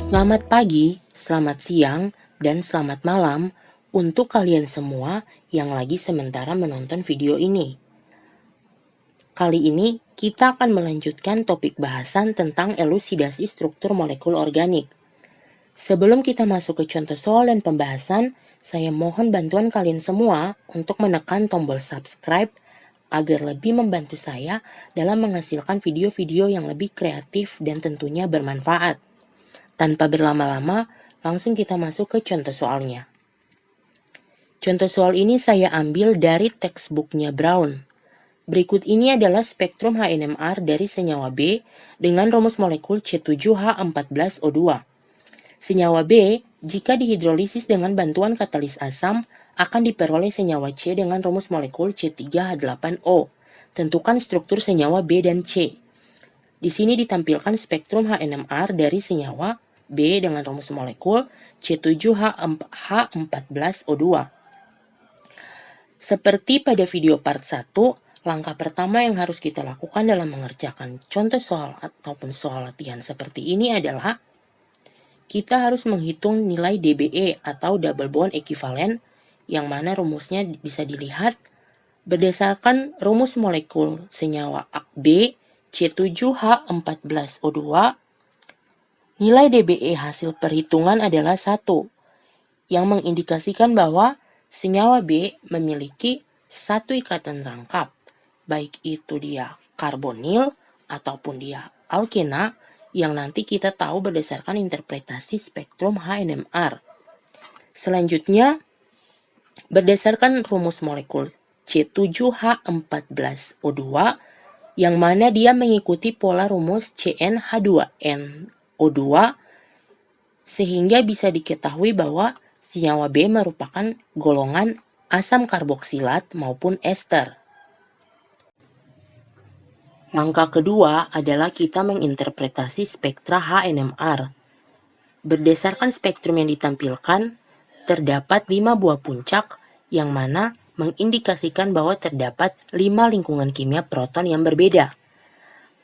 Selamat pagi, selamat siang, dan selamat malam untuk kalian semua yang lagi sementara menonton video ini. Kali ini kita akan melanjutkan topik bahasan tentang elusidasi struktur molekul organik. Sebelum kita masuk ke contoh soal dan pembahasan, saya mohon bantuan kalian semua untuk menekan tombol subscribe agar lebih membantu saya dalam menghasilkan video-video yang lebih kreatif dan tentunya bermanfaat. Tanpa berlama-lama, langsung kita masuk ke contoh soalnya. Contoh soal ini saya ambil dari textbooknya Brown. Berikut ini adalah spektrum HNMR dari senyawa B dengan rumus molekul C7H14O2. Senyawa B, jika dihidrolisis dengan bantuan katalis asam, akan diperoleh senyawa C dengan rumus molekul C3H8O. Tentukan struktur senyawa B dan C. Di sini ditampilkan spektrum HNMR dari senyawa B dengan rumus molekul C7H14O2. Seperti pada video part 1, langkah pertama yang harus kita lakukan dalam mengerjakan contoh soal ataupun soal latihan seperti ini adalah kita harus menghitung nilai DBE atau double bond equivalent yang mana rumusnya bisa dilihat berdasarkan rumus molekul senyawa B C7H14O2. Nilai DBE hasil perhitungan adalah 1, yang mengindikasikan bahwa senyawa B memiliki satu ikatan rangkap, baik itu dia karbonil ataupun dia alkena, yang nanti kita tahu berdasarkan interpretasi spektrum HNMR. Selanjutnya, berdasarkan rumus molekul C7H14O2, yang mana dia mengikuti pola rumus CnH2nO2, sehingga bisa diketahui bahwa senyawa B merupakan golongan asam karboksilat maupun ester. Langkah kedua adalah kita menginterpretasi spektra HNMR. Berdasarkan spektrum yang ditampilkan, terdapat 5 buah puncak yang mana mengindikasikan bahwa terdapat 5 lingkungan kimia proton yang berbeda.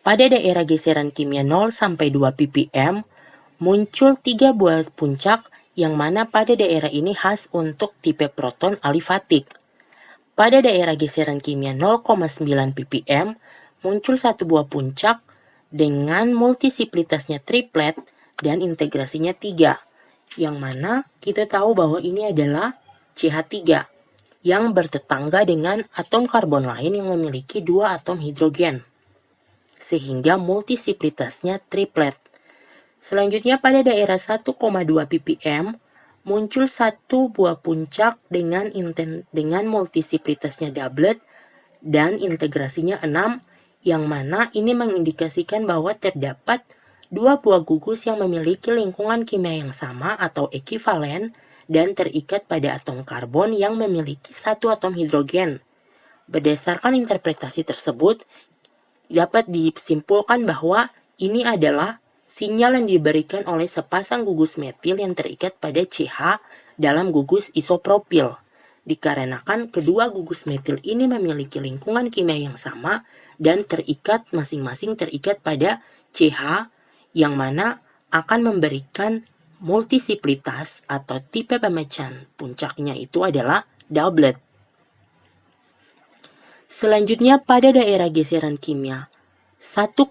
Pada daerah geseran kimia 0 sampai 2 ppm, muncul 3 buah puncak yang mana pada daerah ini khas untuk tipe proton alifatik. Pada daerah geseran kimia 0,9 ppm, muncul 1 buah puncak dengan multisiplitasnya triplet dan integrasinya 3, yang mana kita tahu bahwa ini adalah CH3 yang bertetangga dengan atom karbon lain yang memiliki 2 atom hidrogen, sehingga multisiplitasnya triplet. Selanjutnya pada daerah 1,2 ppm, muncul 1 buah puncak dengan multisiplitasnya doublet dan integrasinya 6, yang mana ini mengindikasikan bahwa terdapat 2 buah gugus yang memiliki lingkungan kimia yang sama atau ekivalen dan terikat pada atom karbon yang memiliki 1 atom hidrogen. Berdasarkan interpretasi tersebut, dapat disimpulkan bahwa ini adalah sinyal yang diberikan oleh sepasang gugus metil yang terikat pada CH dalam gugus isopropil. Dikarenakan kedua gugus metil ini memiliki lingkungan kimia yang sama dan terikat masing-masing terikat pada CH, yang mana akan memberikan multisiplitas atau tipe pemecahan puncaknya itu adalah doublet. Selanjutnya pada daerah geseran kimia 1,7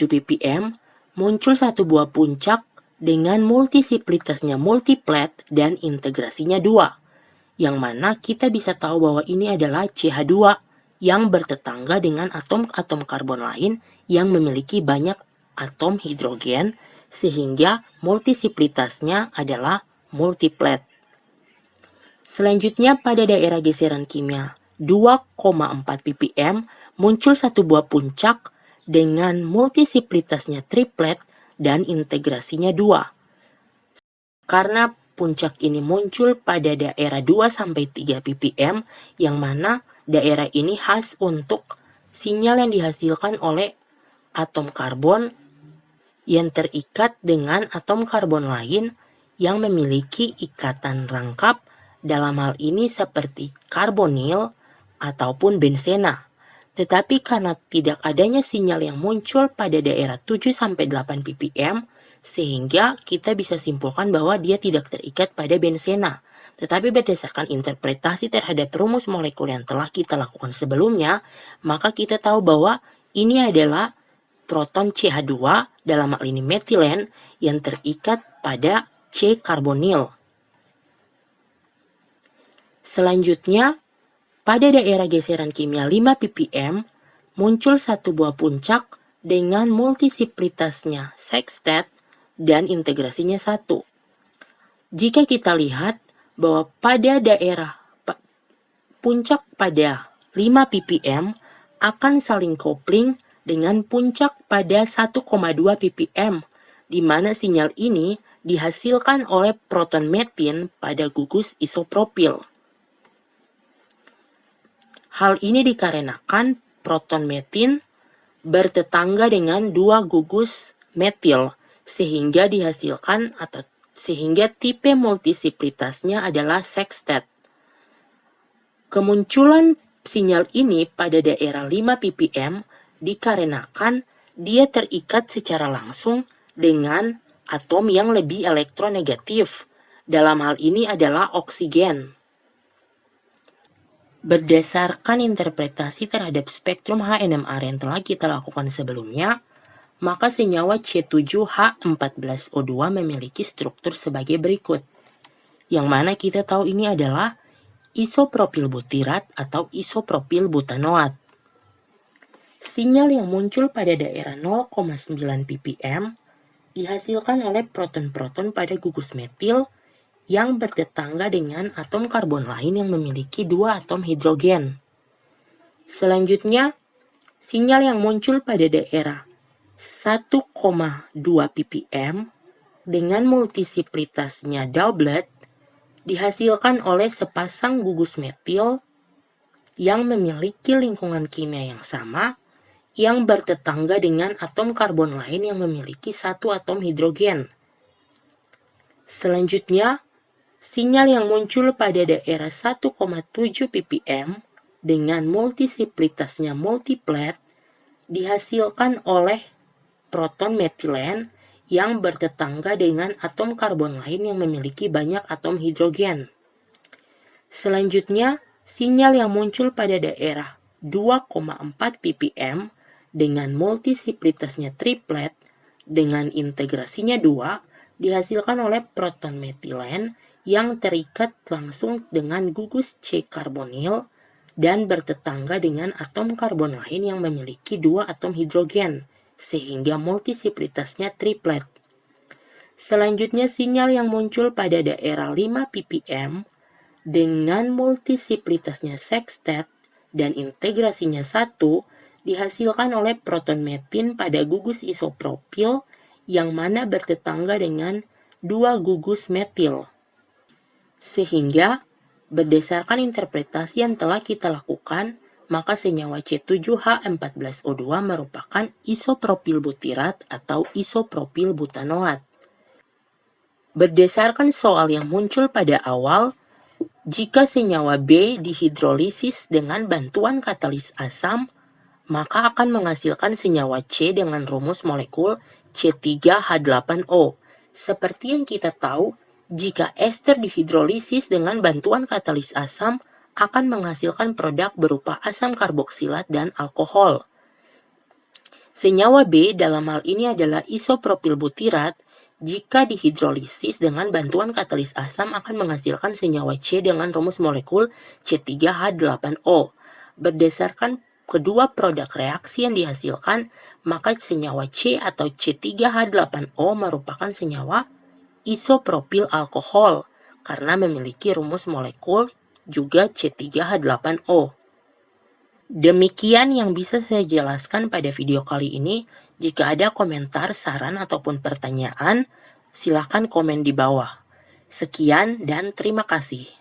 ppm, muncul 1 buah puncak dengan multisiplitasnya multiplet dan integrasinya 2. Yang mana kita bisa tahu bahwa ini adalah CH2 yang bertetangga dengan atom-atom karbon lain yang memiliki banyak atom hidrogen, sehingga multisiplitasnya adalah multiplet. Selanjutnya pada daerah geseran kimia 2,4 ppm, muncul 1 buah puncak dengan multisiplitasnya triplet dan integrasinya 2. Karena puncak ini muncul pada daerah 2-3 ppm, yang mana daerah ini khas untuk sinyal yang dihasilkan oleh atom karbon yang terikat dengan atom karbon lain yang memiliki ikatan rangkap, dalam hal ini seperti karbonil ataupun bensena. Tetapi karena tidak adanya sinyal yang muncul pada daerah 7-8 ppm, sehingga kita bisa simpulkan bahwa dia tidak terikat pada benzena. Tetapi berdasarkan interpretasi terhadap rumus molekul yang telah kita lakukan sebelumnya, maka kita tahu bahwa ini adalah proton CH2 dalam hal ini metilen yang terikat pada C-karbonil. Selanjutnya, pada daerah geseran kimia 5 ppm, muncul satu buah puncak dengan multisiplitasnya sextet dan integrasinya 1. Jika kita lihat bahwa pada daerah puncak pada 5 ppm akan saling kopling dengan puncak pada 1,2 ppm, di mana sinyal ini dihasilkan oleh proton metin pada gugus isopropil. Hal ini dikarenakan proton metin bertetangga dengan dua gugus metil sehingga tipe multisiplitasnya adalah sextet. Kemunculan sinyal ini pada daerah 5 ppm dikarenakan dia terikat secara langsung dengan atom yang lebih elektronegatif. Dalam hal ini adalah oksigen. Berdasarkan interpretasi terhadap spektrum HNMR yang telah kita lakukan sebelumnya, maka senyawa C7H14O2 memiliki struktur sebagai berikut. Yang mana kita tahu ini adalah isopropil butirat atau isopropil butanoat. Sinyal yang muncul pada daerah 0,9 ppm dihasilkan oleh proton-proton pada gugus metil yang bertetangga dengan atom karbon lain yang memiliki dua atom hidrogen. Selanjutnya, sinyal yang muncul pada daerah 1,2 ppm dengan multisiplitasnya doublet dihasilkan oleh sepasang gugus metil yang memiliki lingkungan kimia yang sama yang bertetangga dengan atom karbon lain yang memiliki satu atom hidrogen. Selanjutnya, sinyal yang muncul pada daerah 1,7 ppm dengan multisiplitasnya multiplet dihasilkan oleh proton metilen yang bertetangga dengan atom karbon lain yang memiliki banyak atom hidrogen. Selanjutnya, sinyal yang muncul pada daerah 2,4 ppm dengan multisiplitasnya triplet dengan integrasinya 2 dihasilkan oleh proton metilen yang terikat langsung dengan gugus C-karbonil dan bertetangga dengan atom karbon lain yang memiliki dua atom hidrogen, sehingga multisiplitasnya triplet. Selanjutnya, sinyal yang muncul pada daerah 5 ppm dengan multisiplitasnya sextet dan integrasinya 1 dihasilkan oleh proton metin pada gugus isopropil yang mana bertetangga dengan dua gugus metil. Sehingga, berdasarkan interpretasi yang telah kita lakukan, maka senyawa C7H14O2 merupakan isopropil butirat atau isopropil butanoat. Berdasarkan soal yang muncul pada awal, jika senyawa B dihidrolisis dengan bantuan katalis asam, maka akan menghasilkan senyawa C dengan rumus molekul C3H8O. Seperti yang kita tahu, jika ester dihidrolisis dengan bantuan katalis asam, akan menghasilkan produk berupa asam karboksilat dan alkohol. Senyawa B dalam hal ini adalah isopropil butirat. Jika dihidrolisis dengan bantuan katalis asam akan menghasilkan senyawa C dengan rumus molekul C3H8O. Berdasarkan kedua produk reaksi yang dihasilkan, maka senyawa C atau C3H8O merupakan senyawa isopropil alkohol karena memiliki rumus molekul juga C3H8O. Demikian yang bisa saya jelaskan pada video kali ini. Jika ada komentar, saran, ataupun pertanyaan, silakan komen di bawah. Sekian dan terima kasih.